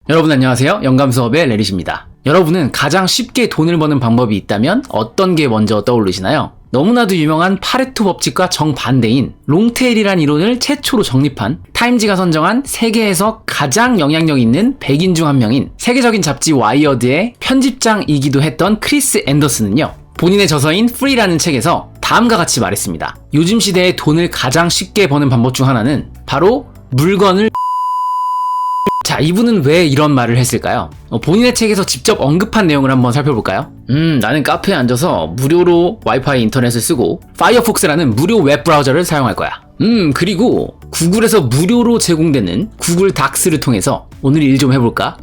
여러분 안녕하세요. 영감수업의 레릿입니다. 여러분은 가장 쉽게 돈을 버는 방법이 있다면 어떤 게 먼저 떠오르시나요? 너무나도 유명한 파레토 법칙과 정반대인 롱테일이란 이론을 최초로 정립한 타임지가 선정한 세계에서 가장 영향력 있는 100인 중 한 명인 세계적인 잡지 와이어드의 편집장이기도 했던 크리스 앤더슨은요, 본인의 저서인 프리라는 책에서 다음과 같이 말했습니다. 요즘 시대에 돈을 가장 쉽게 버는 방법 중 하나는 바로 물건을 자, 이분은 왜 이런 말을 했을까요? 본인의 책에서 직접 언급한 내용을 한번 살펴볼까요? 나는 카페에 앉아서 무료로 와이파이 인터넷을 쓰고 파이어폭스라는 무료 웹브라우저를 사용할 거야. 그리고 구글에서 무료로 제공되는 구글 닥스를 통해서 오늘 일 좀 해볼까?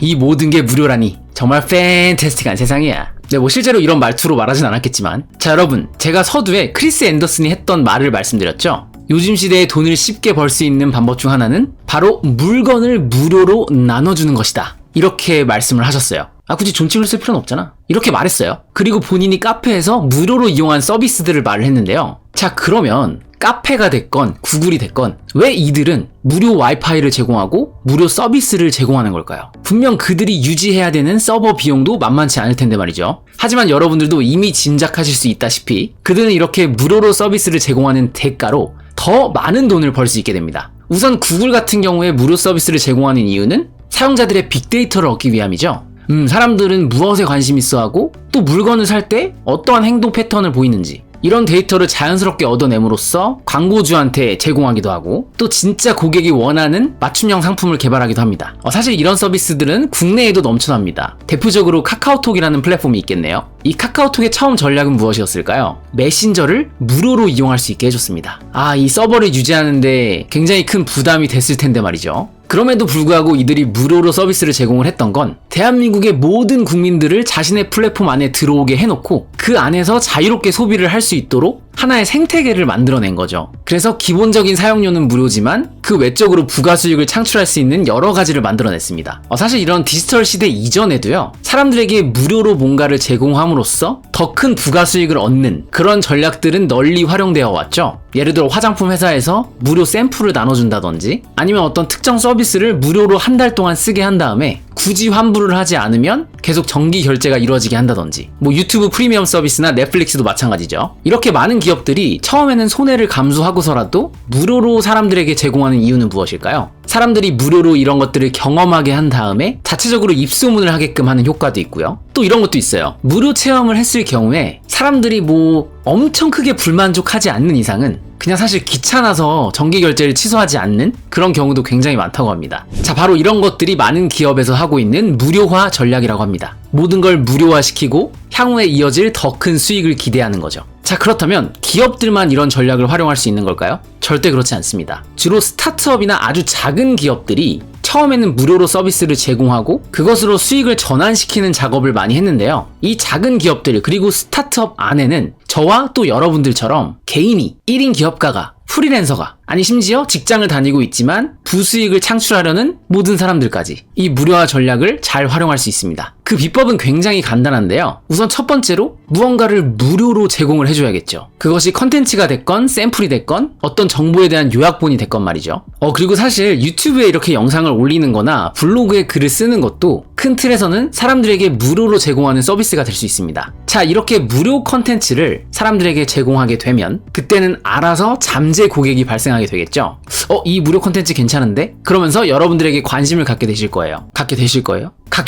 이 모든 게 무료라니 정말 팬테스틱한 세상이야. 네, 실제로 이런 말투로 말하진 않았겠지만, 자, 여러분, 제가 서두에 크리스 앤더슨이 했던 말을 말씀드렸죠? 요즘 시대에 돈을 쉽게 벌 수 있는 방법 중 하나는 바로 물건을 무료로 나눠주는 것이다. 이렇게 말씀을 하셨어요. 굳이 존칭을 쓸 필요는 없잖아. 이렇게 말했어요. 그리고 본인이 카페에서 무료로 이용한 서비스들을 말을 했는데요. 자, 그러면 카페가 됐건 구글이 됐건 왜 이들은 무료 와이파이를 제공하고 무료 서비스를 제공하는 걸까요? 분명 그들이 유지해야 되는 서버 비용도 만만치 않을 텐데 말이죠. 하지만 여러분들도 이미 짐작하실 수 있다시피 그들은 이렇게 무료로 서비스를 제공하는 대가로 더 많은 돈을 벌 수 있게 됩니다. 우선 구글 같은 경우에 무료 서비스를 제공하는 이유는 사용자들의 빅데이터를 얻기 위함이죠. 사람들은 무엇에 관심 있어 하고 또 물건을 살 때 어떠한 행동 패턴을 보이는지 이런 데이터를 자연스럽게 얻어냄으로써 광고주한테 제공하기도 하고 또 진짜 고객이 원하는 맞춤형 상품을 개발하기도 합니다. 사실 이런 서비스들은 국내에도 넘쳐납니다. 대표적으로 카카오톡이라는 플랫폼이 있겠네요. 이 카카오톡의 처음 전략은 무엇이었을까요? 메신저를 무료로 이용할 수 있게 해줬습니다. 이 서버를 유지하는데 굉장히 큰 부담이 됐을 텐데 말이죠. 그럼에도 불구하고 이들이 무료로 서비스를 제공을 했던 건 대한민국의 모든 국민들을 자신의 플랫폼 안에 들어오게 해놓고 그 안에서 자유롭게 소비를 할 수 있도록 하나의 생태계를 만들어낸 거죠. 그래서 기본적인 사용료는 무료지만 그 외적으로 부가 수익을 창출할 수 있는 여러 가지를 만들어냈습니다. 사실 이런 디지털 시대 이전에도요, 사람들에게 무료로 뭔가를 제공함으로써 더 큰 부가 수익을 얻는 그런 전략들은 널리 활용되어 왔죠. 예를 들어 화장품 회사에서 무료 샘플을 나눠준다든지 아니면 어떤 특정 서비스를 무료로 한 달 동안 쓰게 한 다음에 굳이 환불을 하지 않으면 계속 정기 결제가 이루어지게 한다든지 유튜브 프리미엄 서비스나 넷플릭스도 마찬가지죠. 이렇게 많은 기업들이 처음에는 손해를 감수하고서라도 무료로 사람들에게 제공하는 이유는 무엇일까요? 사람들이 무료로 이런 것들을 경험하게 한 다음에 자체적으로 입소문을 하게끔 하는 효과도 있고요. 또 이런 것도 있어요. 무료 체험을 했을 경우에 사람들이 엄청 크게 불만족하지 않는 이상은 그냥 사실 귀찮아서 정기 결제를 취소하지 않는 그런 경우도 굉장히 많다고 합니다. 자, 바로 이런 것들이 많은 기업에서 하고 있는 무료화 전략이라고 합니다. 모든 걸 무료화시키고 향후에 이어질 더 큰 수익을 기대하는 거죠. 자, 그렇다면 기업들만 이런 전략을 활용할 수 있는 걸까요? 절대 그렇지 않습니다. 주로 스타트업이나 아주 작은 기업들이 처음에는 무료로 서비스를 제공하고 그것으로 수익을 전환시키는 작업을 많이 했는데요. 이 작은 기업들 그리고 스타트업 안에는 저와 또 여러분들처럼 개인이 1인 기업가가 프리랜서가 아니 심지어 직장을 다니고 있지만 부수익을 창출하려는 모든 사람들까지 이 무료화 전략을 잘 활용할 수 있습니다. 그 비법은 굉장히 간단한데요. 우선 첫 번째로 무언가를 무료로 제공을 해줘야겠죠. 그것이 컨텐츠가 됐건 샘플이 됐건 어떤 정보에 대한 요약본이 됐건 말이죠. 그리고 사실 유튜브에 이렇게 영상을 올리는 거나 블로그에 글을 쓰는 것도 큰 틀에서는 사람들에게 무료로 제공하는 서비스가 될 수 있습니다. 자, 이렇게 무료 컨텐츠를 사람들에게 제공하게 되면 그때는 알아서 잠재 고객이 발생하게 되겠죠. 이 무료 컨텐츠 괜찮은데? 그러면서 여러분들에게 관심을 갖게 되실 거예요. 갖게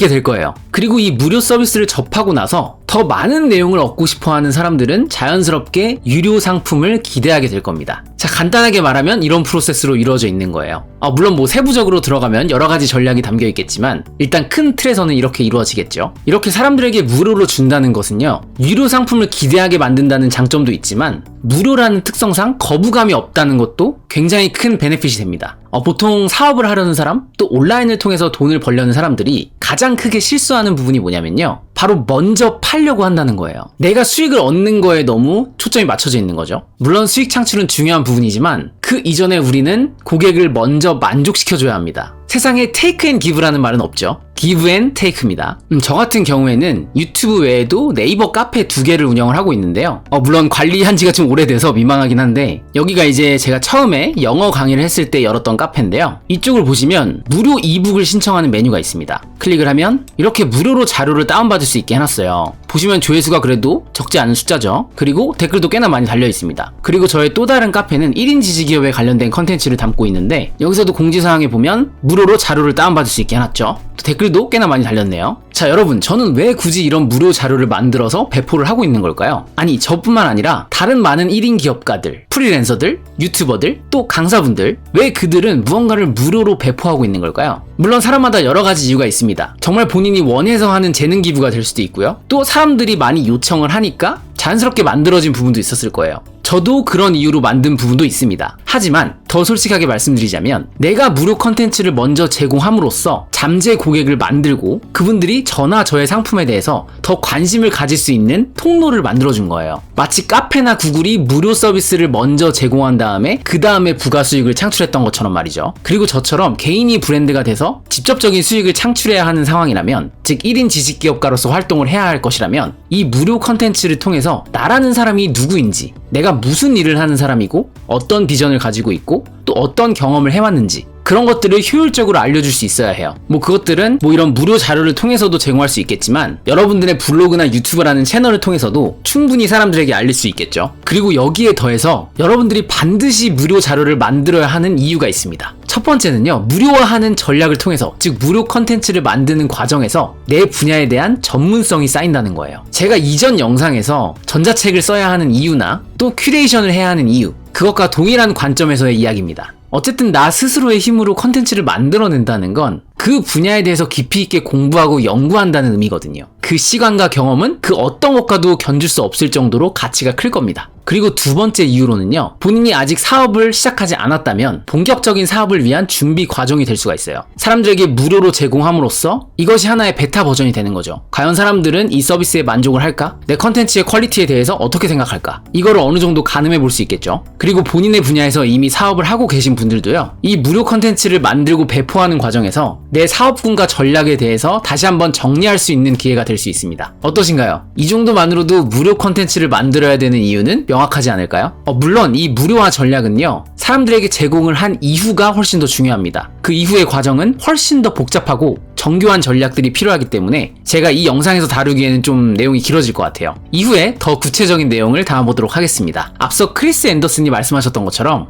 될 거예요. 그리고 이 무료 서비스를 접하고 나서 더 많은 내용을 얻고 싶어하는 사람들은 자연스럽게 유료 상품을 기대하게 될 겁니다. 자, 간단하게 말하면 이런 프로세스로 이루어져 있는 거예요. 물론 세부적으로 들어가면 여러 가지 전략이 담겨 있겠지만 일단 큰 틀에서는 이렇게 이루어지겠죠. 이렇게 사람들에게 무료로 준다는 것은요, 유료 상품을 기대하게 만든다는 장점도 있지만 무료라는 특성상 거부감이 없다는 것도 굉장히 큰 베네핏이 됩니다. 보통 사업을 하려는 사람, 또 온라인을 통해서 돈을 벌려는 사람들이 가장 크게 실수하는 부분이 뭐냐면요, 바로 먼저 팔려고 한다는 거예요. 내가 수익을 얻는 거에 너무 초점이 맞춰져 있는 거죠. 물론 수익 창출은 중요한 부분이지만 그 이전에 우리는 고객을 먼저 만족시켜줘야 합니다. 세상에 테이크 앤 기브라는 말은 없죠. give and take입니다. 저 같은 경우에는 유튜브 외에도 네이버 카페 2개를 운영을 하고 있는데요. 물론 관리한 지가 좀 오래돼서 민망하긴 한데, 여기가 이제 제가 처음에 영어 강의를 했을 때 열었던 카페인데요. 이쪽을 보시면 무료 이북을 신청하는 메뉴가 있습니다. 클릭을 하면 이렇게 무료로 자료를 다운받을 수 있게 해놨어요. 보시면 조회수가 그래도 적지 않은 숫자죠. 그리고 댓글도 꽤나 많이 달려 있습니다. 그리고 저의 또 다른 카페는 1인 지식기업에 관련된 컨텐츠를 담고 있는데, 여기서도 공지사항에 보면 무료로 자료를 다운받을 수 있게 해놨죠. 또 댓글도 꽤나 많이 달렸네요. 자, 여러분, 저는 왜 굳이 이런 무료 자료를 만들어서 배포를 하고 있는 걸까요? 아니, 저뿐만 아니라 다른 많은 1인 기업가들, 프리랜서들, 유튜버들, 또 강사분들, 왜 그들은 무언가를 무료로 배포하고 있는 걸까요? 물론 사람마다 여러 가지 이유가 있습니다. 정말 본인이 원해서 하는 재능 기부가 될 수도 있고요. 또 사람들이 많이 요청을 하니까 자연스럽게 만들어진 부분도 있었을 거예요. 저도 그런 이유로 만든 부분도 있습니다. 하지만 더 솔직하게 말씀드리자면, 내가 무료 컨텐츠를 먼저 제공함으로써 잠재 고객을 만들고 그분들이 저나 저의 상품에 대해서 더 관심을 가질 수 있는 통로를 만들어준 거예요. 마치 카페나 구글이 무료 서비스를 먼저 제공한 다음에 그 다음에 부가 수익을 창출했던 것처럼 말이죠. 그리고 저처럼 개인이 브랜드가 돼서 직접적인 수익을 창출해야 하는 상황이라면, 즉 1인 지식기업가로서 활동을 해야 할 것이라면, 이 무료 컨텐츠를 통해서 나라는 사람이 누구인지, 내가 무슨 일을 하는 사람이고 어떤 비전을 가지고 있고 또 어떤 경험을 해왔는지, 그런 것들을 효율적으로 알려줄 수 있어야 해요. 그것들은 이런 무료 자료를 통해서도 제공할 수 있겠지만, 여러분들의 블로그나 유튜브라는 채널을 통해서도 충분히 사람들에게 알릴 수 있겠죠. 그리고 여기에 더해서 여러분들이 반드시 무료 자료를 만들어야 하는 이유가 있습니다. 첫 번째는요, 무료화하는 전략을 통해서, 즉 무료 컨텐츠를 만드는 과정에서 내 분야에 대한 전문성이 쌓인다는 거예요. 제가 이전 영상에서 전자책을 써야 하는 이유나 또 큐레이션을 해야 하는 이유, 그것과 동일한 관점에서의 이야기입니다. 어쨌든 나 스스로의 힘으로 컨텐츠를 만들어낸다는 건 그 분야에 대해서 깊이 있게 공부하고 연구한다는 의미거든요. 그 시간과 경험은 그 어떤 것과도 견줄 수 없을 정도로 가치가 클 겁니다. 그리고 두 번째 이유로는요, 본인이 아직 사업을 시작하지 않았다면 본격적인 사업을 위한 준비 과정이 될 수가 있어요. 사람들에게 무료로 제공함으로써 이것이 하나의 베타 버전이 되는 거죠. 과연 사람들은 이 서비스에 만족을 할까? 내 컨텐츠의 퀄리티에 대해서 어떻게 생각할까? 이거를 어느 정도 가늠해 볼 수 있겠죠. 그리고 본인의 분야에서 이미 사업을 하고 계신 분들도요, 이 무료 컨텐츠를 만들고 배포하는 과정에서 내 사업군과 전략에 대해서 다시 한번 정리할 수 있는 기회가 될 수 있습니다. 어떠신가요? 이 정도만으로도 무료 컨텐츠를 만들어야 되는 이유는 명확하지 않을까요? 물론 이 무료화 전략은요, 사람들에게 제공을 한 이후가 훨씬 더 중요합니다. 그 이후의 과정은 훨씬 더 복잡하고 정교한 전략들이 필요하기 때문에 제가 이 영상에서 다루기에는 좀 내용이 길어질 것 같아요. 이후에 더 구체적인 내용을 담아보도록 하겠습니다. 앞서 크리스 앤더슨이 말씀하셨던 것처럼,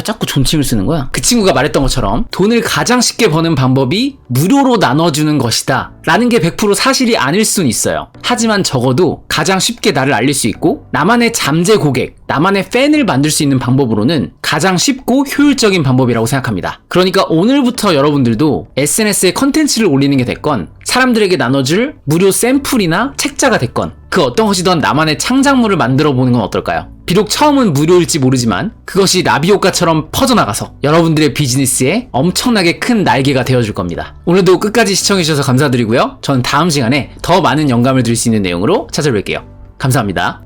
자꾸 존칭을 쓰는 거야. 그 친구가 말했던 것처럼 돈을 가장 쉽게 버는 방법이 무료로 나눠주는 것이다 라는 게 100% 사실이 아닐 수는 있어요. 하지만 적어도 가장 쉽게 나를 알릴 수 있고 나만의 잠재 고객, 나만의 팬을 만들 수 있는 방법으로는 가장 쉽고 효율적인 방법이라고 생각합니다. 그러니까 오늘부터 여러분들도 SNS에 컨텐츠를 올리는 게 됐건, 사람들에게 나눠줄 무료 샘플이나 책자가 됐건, 그 어떤 것이든 나만의 창작물을 만들어 보는 건 어떨까요? 비록 처음은 무료일지 모르지만 그것이 라비효과처럼 퍼져나가서 여러분들의 비즈니스에 엄청나게 큰 날개가 되어줄 겁니다. 오늘도 끝까지 시청해주셔서 감사드리고요. 저는 다음 시간에 더 많은 영감을 드릴 수 있는 내용으로 찾아뵐게요. 감사합니다.